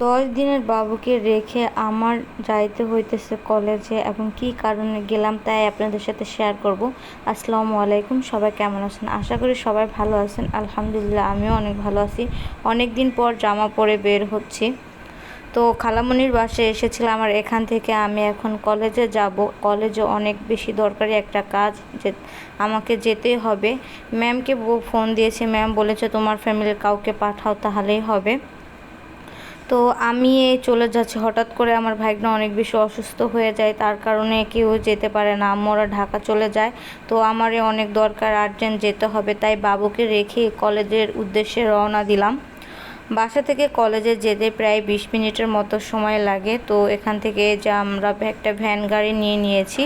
10 দিনের বাবুকে রেখে আমার যাইতে হইতেছে কলেজে এবং কি কারণে গেলাম তাই আপনাদের সাথে শেয়ার করব। আসসালামু আলাইকুম, সবাই কেমন আছেন? আশা করি সবাই ভালো আছেন। আলহামদুলিল্লাহ, আমিও অনেক ভালো আছি। অনেক দিন পর জামা পরে বের হচ্ছি। তো খালামণির বাসায় এসেছিলাম, আর এখান থেকে আমি এখন কলেজে যাব। কলেজে অনেক বেশি দরকারি একটা কাজ, যে আমাকে যেতেই হবে। ম্যামকে ফোন দিয়েছি, ম্যাম বলেছে তোমার ফ্যামিলির কাউকে পাঠাও তাহলেই হবে। তো আমি এই চলে যাচ্ছি। হঠাৎ করে আমার ভাইগনা অনেক বেশি অসুস্থ হয়ে যায়, তার কারণে কেউ যেতে পারে না, আম্মুরা ঢাকা চলে যায়। তো আমারই অনেক দরকার, আর্জেন্ট যেতে হবে, তাই বাবুকে রেখে কলেজের উদ্দেশ্যে রওনা দিলাম। বাসা থেকে কলেজে যেতে প্রায় 20 মিনিটের মতো সময় লাগে। তো এখান থেকে যে আমরা একটা ভ্যান গাড়ি নিয়ে নিয়েছি,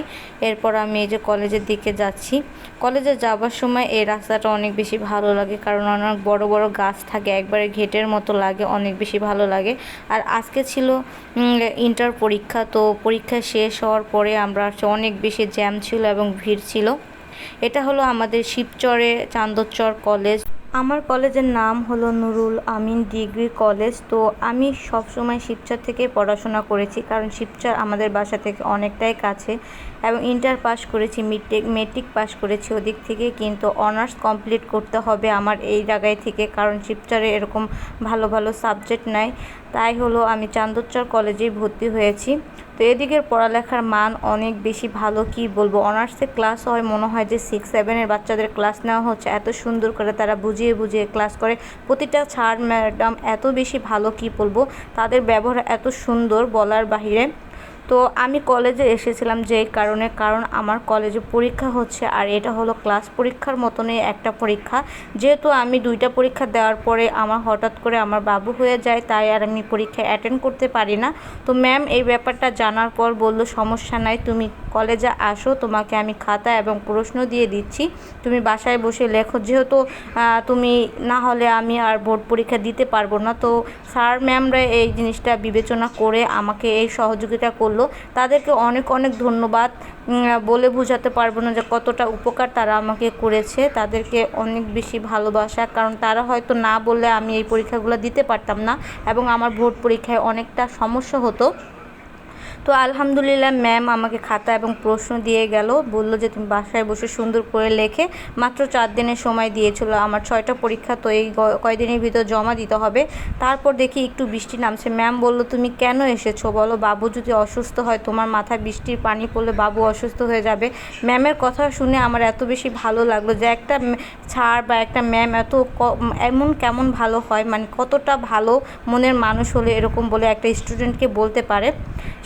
এরপর আমি এই যে কলেজের দিকে যাচ্ছি। কলেজে যাবার সময় এই রাস্তাটা অনেক বেশি ভালো লাগে, কারণ অনেক বড় বড় গাছ থাকে, একবারে ঘেটের মতো লাগে, অনেক বেশি ভালো লাগে। আর আজকে ছিল ইন্টার পরীক্ষা। তো পরীক্ষা শেষ হওয়ার পরে আমরা অনেক বেশি জ্যাম ছিল এবং ভিড় ছিল। এটা হলো আমাদের শিবচরে চান্দরচর কলেজ। আমার কলেজের নাম হলো নুরুল আমিন ডিগ্রি কলেজ। তো আমি সবসময় শিবচর থেকে পড়াশোনা করেছি, কারণ শিবচর আমাদের বাসা থেকে অনেকটাই কাছে, এবং ইন্টার পাস করেছি, মেট্রিক পাস করেছি ওদিক থেকে, কিন্তু অনার্স কমপ্লিট করতে হবে আমার এই জায়গায় থেকে, কারণ শিবচরে এরকম ভালো ভালো সাবজেক্ট নাই। তাই হলো আমি চান্দরচর কলেজেই ভর্তি হয়েছি। তো এদিকের পড়ালেখার মান অনেক বেশি ভালো, কি বলবো। অনার্সে ক্লাস হয় মনে হয় যে 6-7-এর বাচ্চাদের ক্লাস নেওয়া হচ্ছে, এত সুন্দর করে তারা বুঝিয়ে বুঝিয়ে ক্লাস করে। প্রতিটা স্যার ম্যাডাম এত বেশি ভালো, কি বলবো, তাদের ব্যবহার এত সুন্দর বলার বাহিরে। তো আমি কলেজে এসেছিলাম যেই কারণে, কারণ আমার কলেজে পরীক্ষা হচ্ছে, আর এটা হলো ক্লাস পরীক্ষার মতনই একটা পরীক্ষা। যেহেতু আমি 2টা পরীক্ষা দেওয়ার পরে আমার হঠাৎ করে আমার বাবু হয়ে যায়, তাই আর আমি পরীক্ষা অ্যাটেন্ড করতে পারি না। তো ম্যাম এই ব্যাপারটা জানার পর বলল, সমস্যা নাই, তুমি কলেজে আসো, তোমাকে আমি খাতা এবং প্রশ্ন দিয়ে দিচ্ছি, তুমি বাসায় বসে লেখো, যেহেতু তুমি না হলে আমি আর বোর্ড পরীক্ষা দিতে পারবো না। তো স্যার ম্যামরা এই জিনিসটা বিবেচনা করে আমাকে এই সহযোগিতা করলো। তাদেরকে অনেক অনেক ধন্যবাদ, বলে বোঝাতে পারবো না যে কতটা উপকার তারা আমাকে করেছে। তাদেরকে অনেক বেশি ভালোবাসা, কারণ তারা হয়তো না বললে আমি এই পরীক্ষাগুলো দিতে পারতাম না, এবং আমার বোর্ড পরীক্ষায় অনেকটা সমস্যা হতো। তো আলহামদুলিল্লাহ, ম্যাম আমাকে খাতা এবং প্রশ্ন দিয়ে গেল, বলল যে তুমি বাসায় বসে সুন্দর করে লেখে। মাত্র 4 দিনের সময় দিয়েছিল, আমার 6টা পরীক্ষা, তো এই কয়দিনের ভিতর জমা দিতে হবে। তারপর দেখি একটু বৃষ্টি নামছে। ম্যাম বলল, তুমি কেন এসেছো বলো, বাবু যদি অসুস্থ হয়, তোমার মাথায় বৃষ্টির পানি পড়লে বাবু অসুস্থ হয়ে যাবে। ম্যামের কথা শুনে আমার এত বেশি ভালো লাগলো যে একটা স্যার বা একটা ম্যাম এমন কেমন ভালো হয়, মানে কতটা ভালো মনের মানুষ হলে এরকম বলে একটা স্টুডেন্টকে বলতে পারে।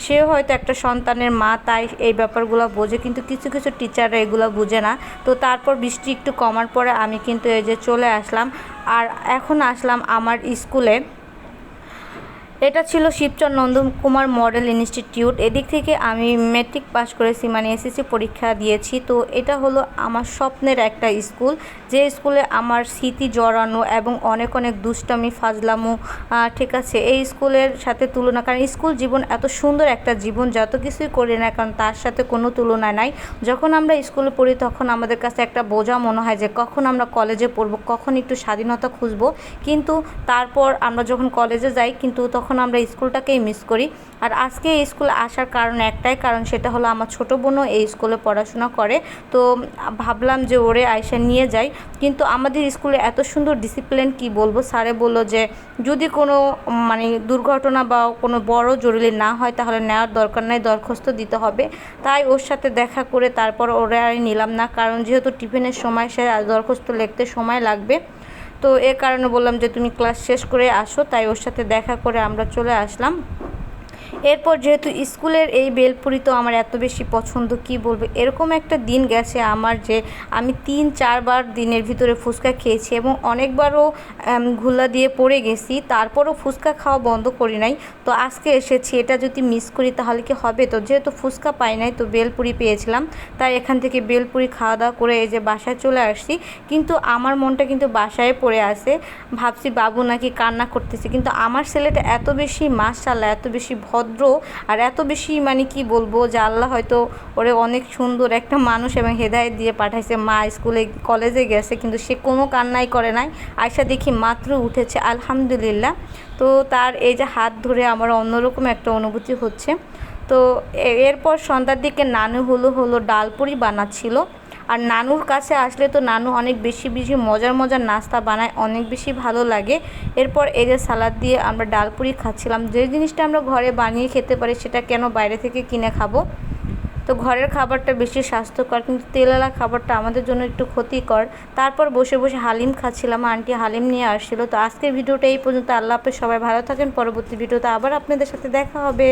সেও হয়তো একটা সন্তানের মা, তাই এই ব্যাপারগুলো বোঝে, কিন্তু কিছু কিছু টিচাররা এগুলো বুঝে না। তো তারপর বৃষ্টি একটু কমার পরে আমি কিন্তু এই যে চলে আসলাম, আর এখন আসলাম আমার স্কুলে। এটা ছিল শিবচর নন্দকুমার মডেল ইনস্টিটিউট। এদিক থেকে আমি মেট্রিক পাস করেছি, মানে এসএসসি পরীক্ষা দিয়েছি। তো এটা হলো আমার স্বপ্নের একটা স্কুল, যে স্কুলে আমার স্মৃতি জড়ানো এবং অনেক অনেক দুষ্টামি ফাজলামো, ঠিক আছে, এই স্কুলের সাথে তুলনা, কারণ স্কুল জীবন এত সুন্দর একটা জীবন, যত কিছুই করি না কারণ তার সাথে কোনো তুলনা নাই। যখন আমরা স্কুলে পড়ি তখন আমাদের কাছে একটা বোঝা মনে হয় যে কখন আমরা কলেজে পড়বো, কখন একটু স্বাধীনতা খুঁজবো। কিন্তু তারপর আমরা যখন কলেজে যাই, কিন্তু তখন আমরা স্কুলটাকেই মিস করি। আর আজকে এই স্কুলে আসার কারণ একটাই, কারণ সেটা হলো আমার ছোটো বোনও এই স্কুলে পড়াশোনা করে। তো ভাবলাম যে ওরে আয়সা নিয়ে যাই। কিন্তু আমাদের স্কুলে এত সুন্দর ডিসিপ্লিন, কি বলবো। স্যারে বললো যে যদি কোনো মানে দুর্ঘটনা বা কোনো বড় জরুরি না হয় তাহলে নেওয়ার দরকার নাই, দরখাস্ত দিতে হবে। তাই ওর সাথে দেখা করে তারপর ওরে আর নিলাম না, কারণ যেহেতু টিফিনের সময় সে দরখাস্ত লিখতে সময় লাগবে। তো এ কারণে বললাম যে তুমি ক্লাস শেষ করে আসো, তাই ওর সাথে দেখা করে আমরা চলে আসলাম। এরপর যেহেতু স্কুলের এই বেলপুরি তো আমার এত বেশি পছন্দ, কি বলবো, এরকম একটা দিন গেছে আমার যে আমি 3-4 বার দিনের ভিতরে ফুচকা খেয়েছি, এবং অনেকবারও ঘুলা দিয়ে পড়ে গেছি, তারপরও ফুচকা খাওয়া বন্ধ করি নাই। তো আজকে এসেছি, এটা যদি মিস করি তাহলে কি হবে। তো যেহেতু ফুচকা পাই নাই, তো বেলপুরি পেয়েছিলাম, তাই এখান থেকে বেলপুরি খাওয়া দাওয়া করে এই যে বাসায় চলে আসছি। কিন্তু আমার মনটা কিন্তু বাসায় পড়ে আছে, ভাবছি বাবু নাকি কান্না করতেছে, কিন্তু আমার ছেলেটা এত বেশি মাশাআল্লাহ, এত বেশি ভদ্র ভদ্র আর এত বেশি মানে কি বলবো যে আল্লাহ হয়তো ওরে অনেক সুন্দর একটা মানুষ এবং হেদায়েত দিয়ে পাঠাইছে। মা স্কুলে কলেজে গেছে কিন্তু সে কোনো কান্নাই করে নাই, আয়সা দেখি মাত্র উঠেছে আলহামদুলিল্লাহ। তো তার এই যে হাত ধরে আমার অন্যরকম একটা অনুভূতি হচ্ছে। তো এরপর সন্ধ্যার দিকে নানু হলো ডালপুরি বানাচ্ছিল। আর নানুর কাছে আসলে তো নানু অনেক বেশি বেশি মজার মজার নাস্তা বানায়, অনেক বেশি ভালো লাগে। এরপর এই যে সালাদ দিয়ে আমরা ডালপুরি খাচ্ছিলাম। যে জিনিসটা আমরা ঘরে বানিয়ে খেতে পারি সেটা কেন বাইরে থেকে কিনে খাবো। তো ঘরের খাবারটা বেশি স্বাস্থ্যকর, কিন্তু তেলালা খাবারটা আমাদের জন্য একটু ক্ষতিকর। তারপর বসে বসে হালিম খাচ্ছিলাম, আন্টি হালিম নিয়ে আসছিলো। তো আজকের ভিডিওটা এই পর্যন্ত। আল্লাহ হাফেজ, সবাই ভালো থাকেন। পরবর্তী ভিডিওতে আবার আপনাদের সাথে দেখা হবে।